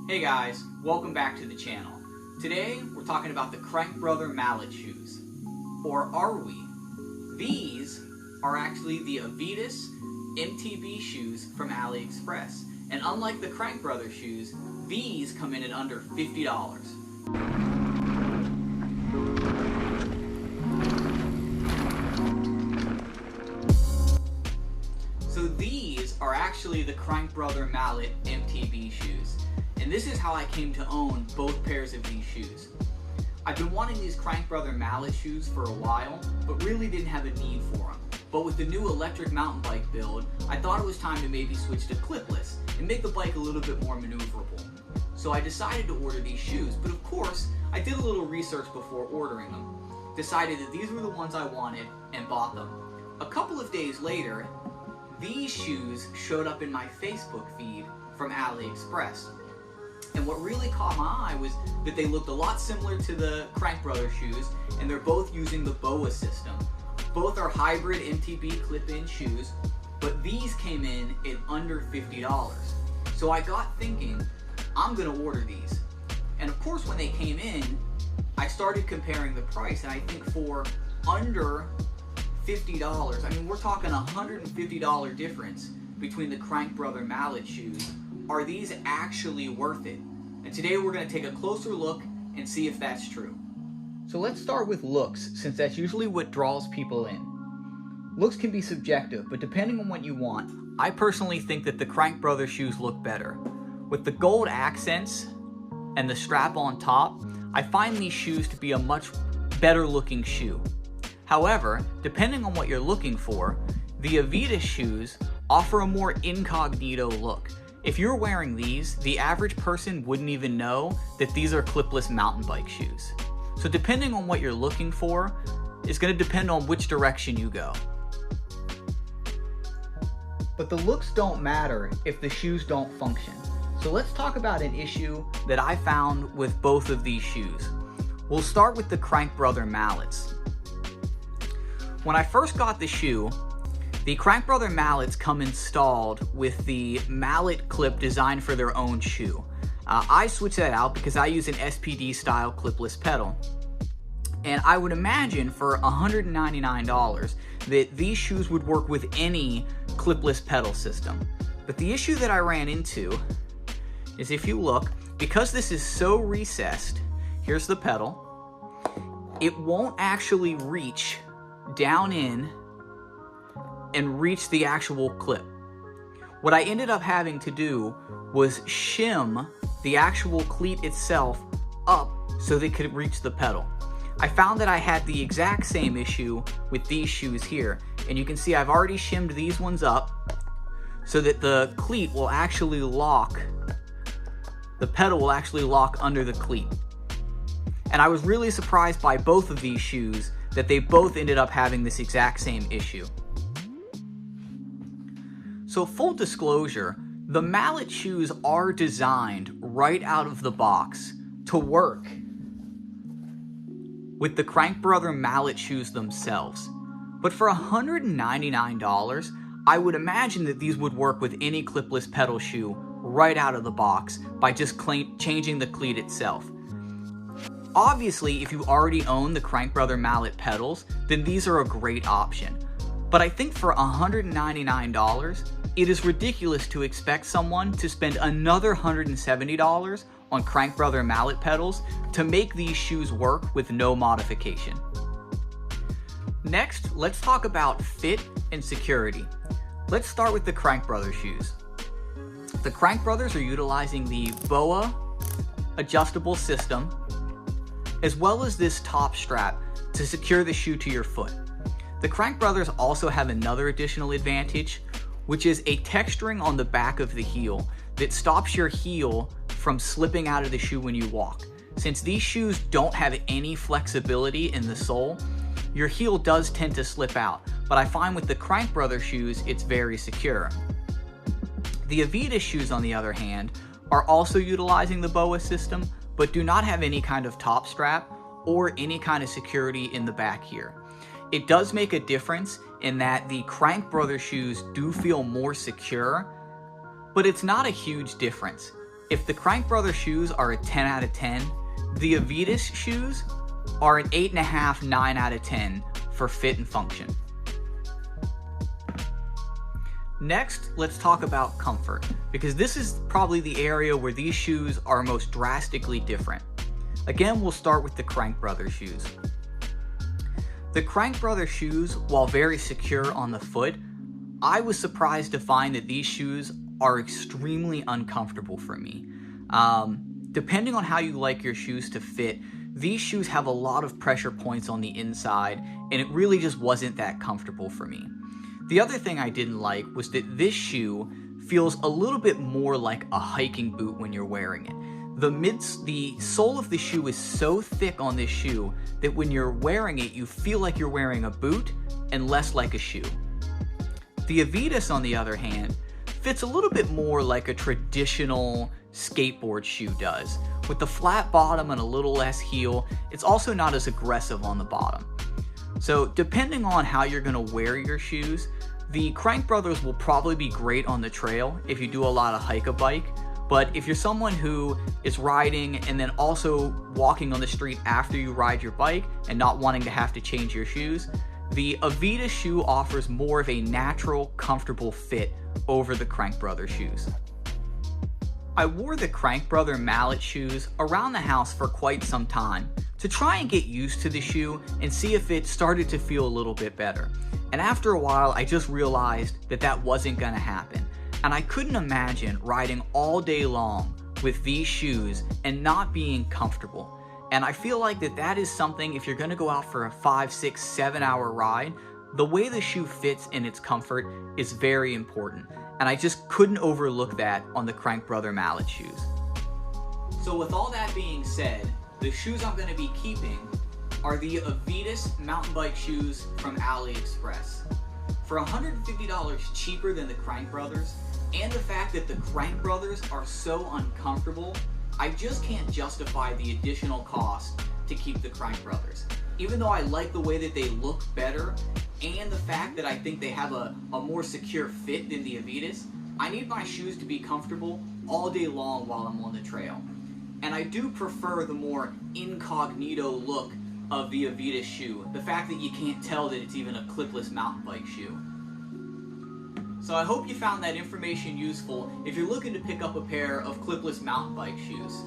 Hey guys, welcome back to the channel. Today we're talking about the Crankbrother Mallet Shoes. Or are we? These are actually the Avitus MTB shoes from Aliexpress. And unlike the Crankbrother shoes, these come in at under $50. So these are actually the Crankbrother Mallet MTB shoes. And this is how I came to own both pairs of these shoes. I've been wanting these Crankbrother Mallet shoes for a while, but really didn't have a need for them. But with the new electric mountain bike build, I thought it was time to maybe switch to clipless and make the bike a little bit more maneuverable. So I decided to order these shoes, but of course, I did a little research before ordering them. Decided that these were the ones I wanted and bought them. A couple of days later, these shoes showed up in my Facebook feed from Aliexpress. And what really caught my eye was that they looked a lot similar to the Crankbrother shoes, and they're both using the BOA system. Both are hybrid MTB clip-in shoes, but these came in at under $50. So I got thinking, I'm gonna order these. And of course when they came in, I started comparing the price, and I think for under $50, I mean we're talking a $150 difference between the Crankbrother Mallet shoes. Are these actually worth it? And today we're going to take a closer look and see if that's true. So let's start with looks, since that's usually what draws people in. Looks can be subjective, but depending on what you want, I personally think that the Crankbrother shoes look better. With the gold accents and the strap on top, I find these shoes to be a much better looking shoe. However, depending on what you're looking for, the Avitus shoes offer a more incognito look. If you're wearing these, the average person wouldn't even know that these are clipless mountain bike shoes. So depending on what you're looking for, it's going to depend on which direction you go. But the looks don't matter if the shoes don't function. So let's talk about an issue that I found with both of these shoes. We'll start with the Crankbrother Mallets. When I first got the shoe, the Crankbrother Mallets come installed with the mallet clip designed for their own shoe. I switched that out because I use an SPD style clipless pedal. And I would imagine for $199 that these shoes would work with any clipless pedal system. But the issue that I ran into is, if you look, because this is so recessed, here's the pedal, it won't actually reach down in and reach the actual clip. What I ended up having to do was shim the actual cleat itself up so they could reach the pedal. I found that I had the exact same issue with these shoes here, and you can see I've already shimmed these ones up so that the cleat will actually lock, the pedal will actually lock under the cleat. And I was really surprised by both of these shoes that they both ended up having this exact same issue. So full disclosure, the Mallet shoes are designed right out of the box to work with the Crankbrother Mallet shoes themselves. But for $199, I would imagine that these would work with any clipless pedal shoe right out of the box by just changing the cleat itself. Obviously, if you already own the Crankbrother Mallet pedals, then these are a great option. But I think for $199, it is ridiculous to expect someone to spend another $170 on Crankbrother Mallet pedals to make these shoes work with no modification. Next, let's talk about fit and security. Let's start with the Crankbrother shoes. The Crankbrothers are utilizing the BOA adjustable system, as well as this top strap to secure the shoe to your foot. The Crankbrothers also have another additional advantage, which is a texturing on the back of the heel that stops your heel from slipping out of the shoe when you walk. Since these shoes don't have any flexibility in the sole, your heel does tend to slip out, but I find with the Crankbrother shoes, it's very secure. The Avitus shoes, on the other hand, are also utilizing the BOA system, but do not have any kind of top strap or any kind of security in the back here. It does make a difference in that the Crankbrother shoes do feel more secure, but it's not a huge difference. If the Crankbrother shoes are a 10 out of 10, the Avitus shoes are an 8.5, 9 out of 10 for fit and function. Next, let's talk about comfort, because this is probably the area where these shoes are most drastically different. Again, we'll start with the Crankbrother shoes. The Crankbrother shoes, while very secure on the foot, I was surprised to find that these shoes are extremely uncomfortable for me. Depending on how you like your shoes to fit, these shoes have a lot of pressure points on the inside, and it really just wasn't that comfortable for me. The other thing I didn't like was that this shoe feels a little bit more like a hiking boot when you're wearing it. The sole of the shoe is so thick on this shoe that when you're wearing it, you feel like you're wearing a boot and less like a shoe. The Avitus, on the other hand, fits a little bit more like a traditional skateboard shoe does. With the flat bottom and a little less heel, it's also not as aggressive on the bottom. So depending on how you're going to wear your shoes, the Crankbrothers will probably be great on the trail if you do a lot of hike-a-bike, but if you're someone who is riding and then also walking on the street after you ride your bike and not wanting to have to change your shoes, the Avitus shoe offers more of a natural, comfortable fit over the Crankbrother shoes. I wore the Crankbrother Mallet Shoes around the house for quite some time to try and get used to the shoe and see if it started to feel a little bit better. And after a while, I just realized that that wasn't gonna happen. And I couldn't imagine riding all day long with these shoes and not being comfortable. And I feel like that is something, if you're gonna go out for a 5, 6, 7 hour ride, the way the shoe fits and its comfort is very important. And I just couldn't overlook that on the Crankbrother Mallet Shoes. So with all that being said, the shoes I'm going to be keeping are the Avitus mountain bike shoes from Aliexpress. For $150 cheaper than the Crankbrothers, and the fact that the Crankbrothers are so uncomfortable, I just can't justify the additional cost to keep the Crankbrothers. Even though I like the way that they look better, and the fact that I think they have a more secure fit than the Avitus, I need my shoes to be comfortable all day long while I'm on the trail. And I do prefer the more incognito look of the Avitus shoe, the fact that you can't tell that it's even a clipless mountain bike shoe. So I hope you found that information useful if you're looking to pick up a pair of clipless mountain bike shoes.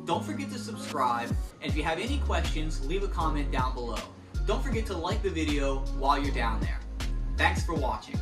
Don't forget to subscribe, and if you have any questions, leave a comment down below. Don't forget to like the video while you're down there. Thanks for watching.